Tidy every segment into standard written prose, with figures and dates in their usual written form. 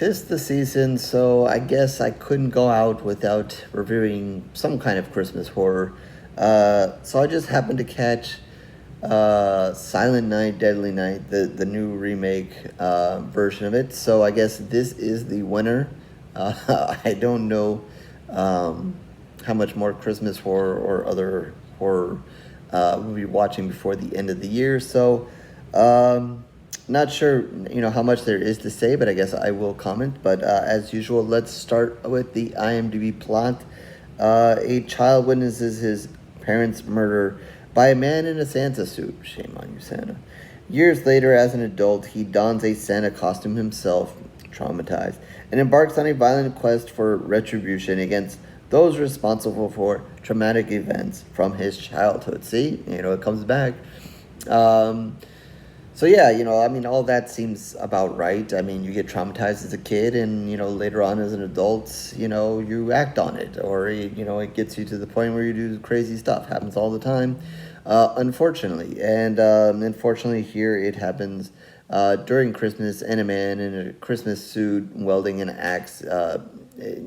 'tis the season, so I guess I couldn't go out without reviewing some kind of Christmas horror. So I just happened to catch Silent Night, Deadly Night, the new remake version of it. So I guess this is the winner. I don't know um, how much more Christmas horror or other horror we'll be watching before the end of the year. So um, not sure, how much there is to say, but I guess I will comment. But as usual, let's start with the IMDb plot. A child witnesses his parents' murder by a man in a Santa suit. Shame on you, Santa. Years later, as an adult, he dons a Santa costume himself, traumatized, and embarks on a violent quest for retribution against those responsible for traumatic events from his childhood. See, it comes back. Um, so yeah, I mean, all that seems about right. I mean, you get traumatized as a kid, and later on as an adult, you act on it, or it gets you to the point where you do crazy stuff. Happens all the time, unfortunately, and unfortunately here it happens during Christmas, and a man in a Christmas suit welding an axe,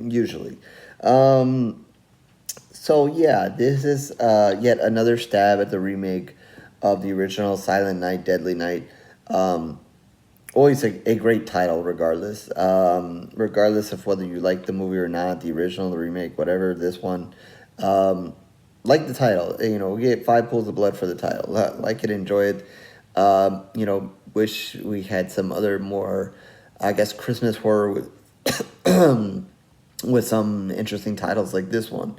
usually. Um, so yeah, this is yet another stab at the remake of the original Silent Night, Deadly Night. Um, Always a great title, regardless. Regardless of whether you like the movie or not, the original, the remake, whatever. This one, um, like the title. We get five pools of blood for the title. Like it, enjoy it. Wish we had some other more, I guess, Christmas horror with some interesting titles like this one.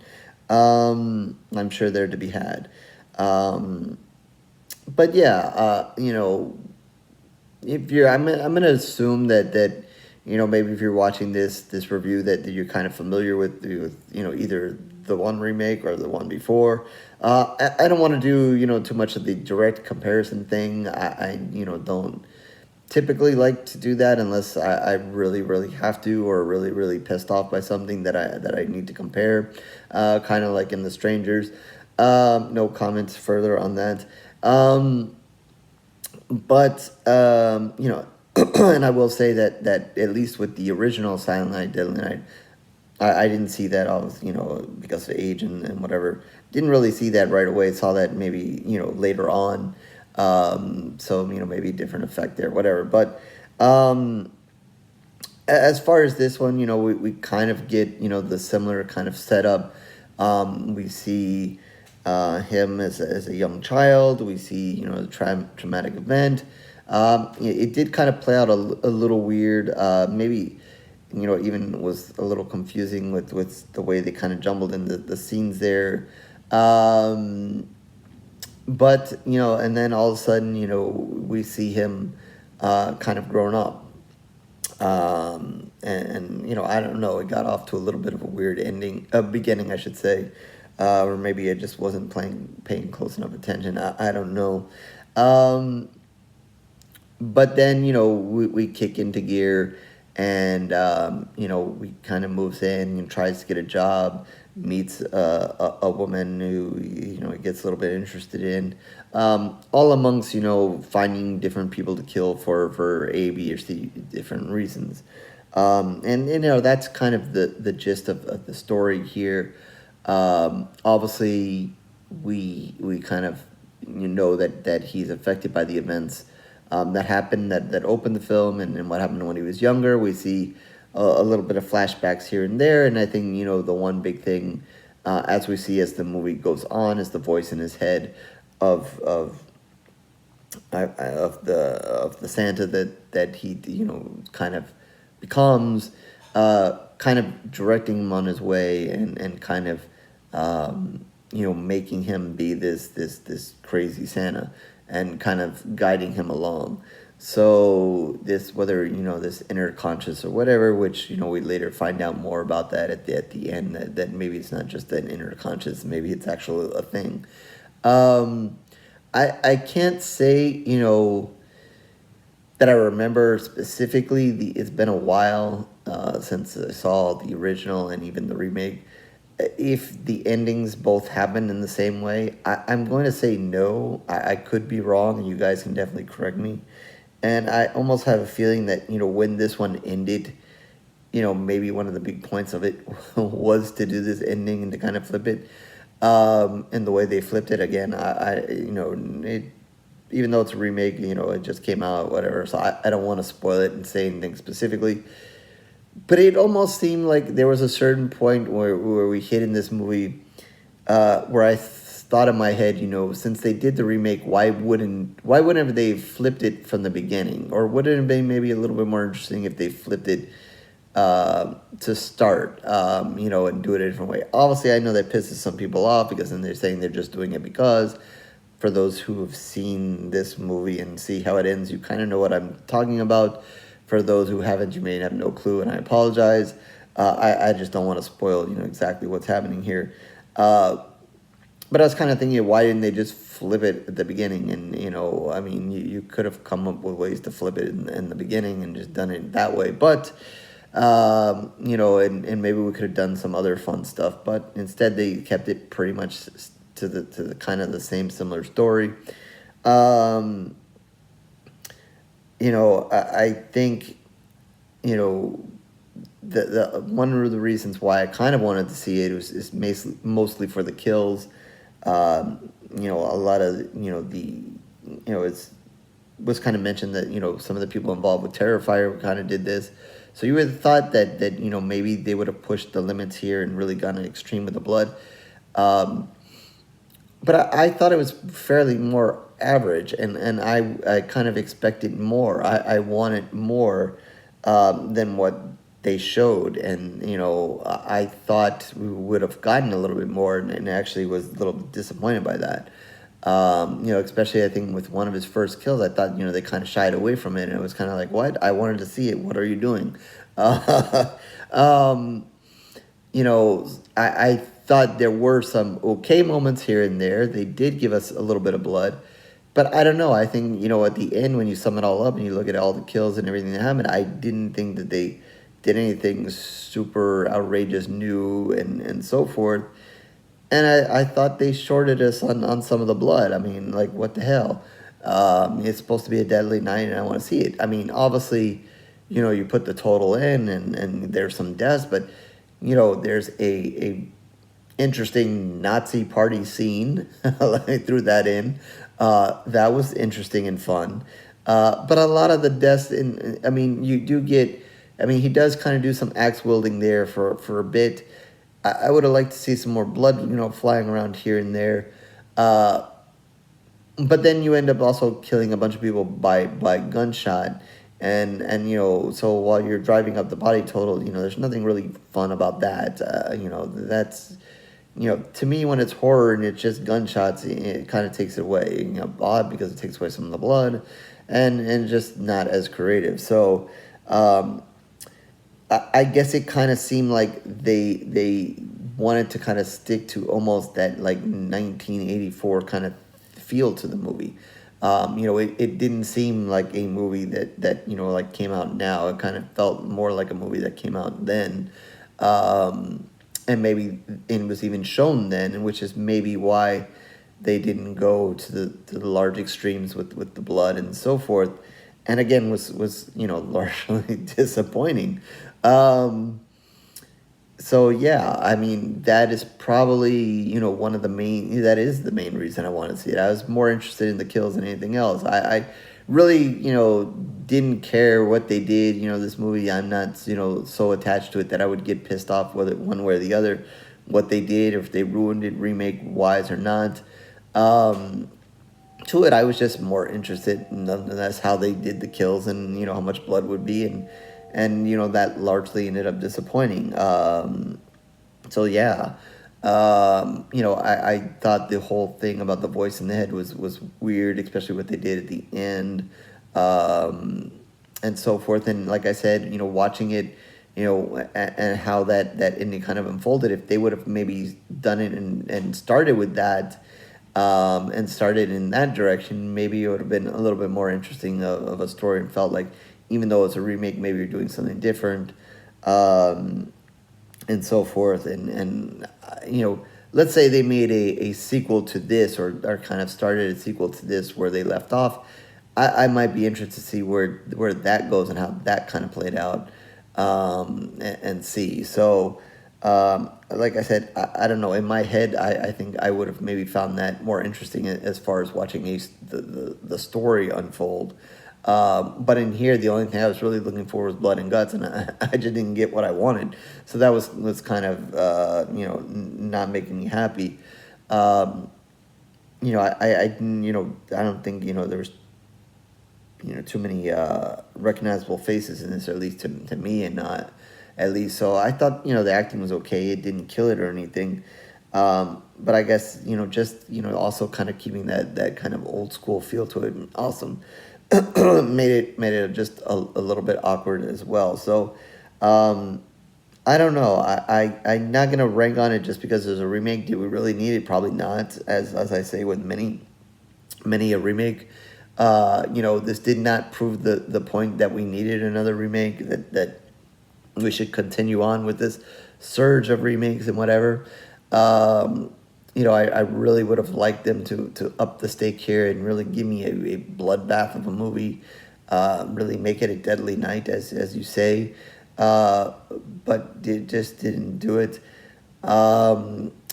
I'm sure they're to be had. Um, but yeah, if you're, I'm gonna assume that maybe if you're watching this review that you're kind of familiar with either the one remake or the one before. I don't want to do too much of the direct comparison thing. I don't typically like to do that unless I really really have to, or really really pissed off by something that I need to compare, kind of like in The Strangers. No comments further on that. But and I will say that at least with the original Silent Night, Deadly Night, I didn't see that. I was because of age and whatever, didn't really see that right away. Saw that maybe later on. So maybe a different effect there, whatever. But as far as this one, we kind of get the similar kind of setup. We see him as a young child. We see the traumatic event. It did kind of play out a little weird. Maybe even was a little confusing with the way they kind of jumbled in the scenes there. But and then all of a sudden we see him kind of grown up. And I don't know, it got off to a little bit of a weird beginning, I should say, or maybe I just wasn't paying close enough attention. I don't know. But then we kick into gear, and we kind of moves in and tries to get a job, meets a woman who he gets a little bit interested in, all amongst finding different people to kill for A, B, or C different reasons. And that's kind of the gist of the story here. Obviously, we kind of that he's affected by the events that happened, that opened the film, and what happened when he was younger. We see a little bit of flashbacks here and there, and I think the one big thing, as we see as the movie goes on, is the voice in his head of the Santa that he kind of becomes, kind of directing him on his way, and kind of making him be this crazy Santa, and kind of guiding him along. So this, whether this inner conscious or whatever, which we later find out more about that at the end, that maybe it's not just an inner conscious, maybe it's actually a thing. I can't say that I remember specifically. It's been a while since I saw the original and even the remake. If the endings both happen in the same way, I'm going to say no. I could be wrong, and you guys can definitely correct me. And I almost have a feeling that when this one ended, maybe one of the big points of it was to do this ending and to kind of flip it. And the way they flipped it again, it, even though it's a remake, it just came out, whatever. So I don't want to spoil it and say anything specifically. But it almost seemed like there was a certain point where we hit in this movie where I thought in my head, since they did the remake, why wouldn't have they flipped it from the beginning? Or wouldn't it have been maybe a little bit more interesting if they flipped it to start, and do it a different way? Obviously, I know that pisses some people off because then they're saying they're just doing it because. For those who have seen this movie and see how it ends, you kind of know what I'm talking about. For those who haven't, you may have no clue, and I apologize. I just don't want to spoil, exactly what's happening here. But I was kind of thinking, why didn't they just flip it at the beginning? And, you could have come up with ways to flip it in the beginning and just done it that way. But, and maybe we could have done some other fun stuff. But instead, they kept it pretty much to the kind of the same similar story. I think, the one of the reasons why I kind of wanted to see it is mostly for the kills. A lot of, it was kind of mentioned that, some of the people involved with Terrifier kind of did this. So you would have thought that maybe they would have pushed the limits here and really gone extreme with the blood. But I thought it was fairly more average, and I kind of expected more. I wanted more than what they showed, and I thought we would have gotten a little bit more, and actually was a little bit disappointed by that. Especially I think with one of his first kills, I thought they kind of shied away from it, and it was kind of like, what? I wanted to see it. What are you doing? I thought there were some okay moments here and there. They did give us a little bit of blood. But I don't know. I think, at the end, when you sum it all up and you look at all the kills and everything that happened, I didn't think that they did anything super outrageous, new, and so forth. And I thought they shorted us on some of the blood. I mean, like, what the hell? It's supposed to be a deadly night, and I want to see it. I mean, obviously, you put the total in, and there's some deaths, but, there's a interesting Nazi party scene. I threw that in. That was interesting and fun. But a lot of the deaths, you do get, he does kind of do some axe wielding there for a bit. I would have liked to see some more blood, flying around here and there. But then you end up also killing a bunch of people by gunshot. And so while you're driving up the body total, there's nothing really fun about that. That's, to me, when it's horror and it's just gunshots, it kind of takes it away. Odd because it takes away some of the blood, and just not as creative. So, I guess it kind of seemed like they wanted to kind of stick to almost that like 1984 kind of feel to the movie. It didn't seem like a movie that like came out now. It kind of felt more like a movie that came out then. And maybe it was even shown then, which is maybe why they didn't go to the large extremes with the blood and so forth. And again, was largely disappointing. So yeah, that is probably that is the main reason I want to see it. I was more interested in the kills than anything else. I really didn't care what they did. This movie, I'm not so attached to it that I would get pissed off whether one way or the other what they did, or if they ruined it remake wise or not. To it, I was just more interested in nonetheless how they did the kills and how much blood would be, and that largely ended up disappointing. So yeah, I thought the whole thing about the voice in the head was weird, especially what they did at the end, and so forth. And like I said, watching it, and how that ending kind of unfolded. If they would have maybe done it and started with that, and started in that direction, maybe it would have been a little bit more interesting of a story, and felt like, even though it's a remake, maybe you're doing something different, and so forth. And let's say they made a sequel to this, or kind of started a sequel to this where they left off. I might be interested to see where that goes and how that kind of played out. and see. So, like I said, I don't know. In my head, I think I would have maybe found that more interesting as far as watching the story unfold. But in here, the only thing I was really looking for was blood and guts, and I just didn't get what I wanted. So that was kind of not making me happy. Um, I don't think there was too many recognizable faces in this, or at least to me, and not at least. So I thought the acting was okay. It didn't kill it or anything. But I guess just also kind of keeping that kind of old school feel to it, and awesome. made it just a little bit awkward as well. So I don't know. I'm not gonna rank on it just because there's a remake. Do we really need it? Probably not. As I say with many a remake. This did not prove the point that we needed another remake, that we should continue on with this surge of remakes and whatever. I really would have liked them to up the stake here and really give me a bloodbath of a movie, really make it a deadly night, as you say, but it just didn't do it.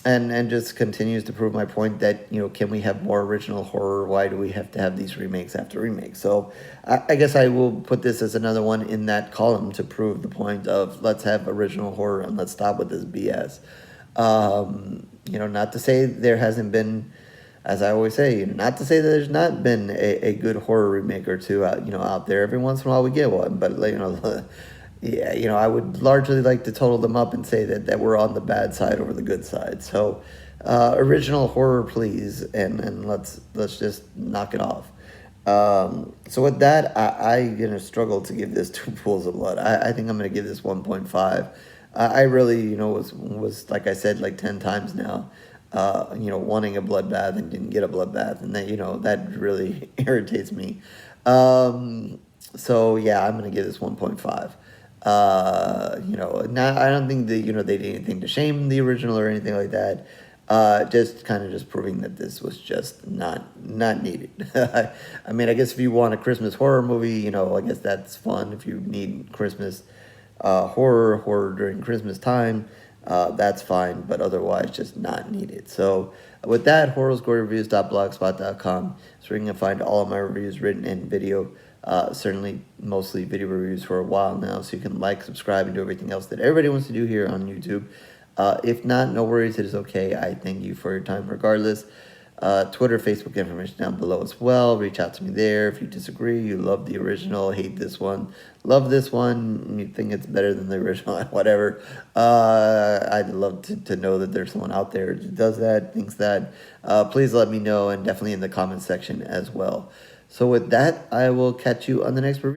And just continues to prove my point that can we have more original horror? Why do we have to have these remakes after remakes? So I guess I will put this as another one in that column to prove the point of let's have original horror and let's stop with this BS. Not to say there hasn't been, as I always say, not to say that there's not been a good horror remake or two out there. Every once in a while we get one, but yeah, I would largely like to total them up and say that we're on the bad side over the good side. So, original horror, please, and let's just knock it off. So with that, I struggle to give this 2 pools of blood. I think I'm gonna give this 1.5. I really was like I said like 10 times now, wanting a bloodbath and didn't get a bloodbath, and that really irritates me. So yeah, I'm gonna give this 1.5. I don't think that they did anything to shame the original or anything like that. Just kind of just proving that this was just not needed. I mean, I guess if you want a Christmas horror movie, I guess that's fun. If you need Christmas horror during Christmas time, that's fine. But otherwise, just not needed. So with that, horrorscorereviews.blogspot.com is where you can find all of my reviews written in video. Certainly mostly video reviews for a while now, so you can like, subscribe, and do everything else that everybody wants to do here on YouTube. If not, no worries, it is okay. I thank you for your time regardless. Twitter, Facebook information down below as well. Reach out to me there if you disagree, you love the original, hate this one, love this one, you think it's better than the original, whatever. I'd love to know that there's someone out there who does that, thinks that. Please let me know, and definitely in the comments section as well. So with that, I will catch you on the next review.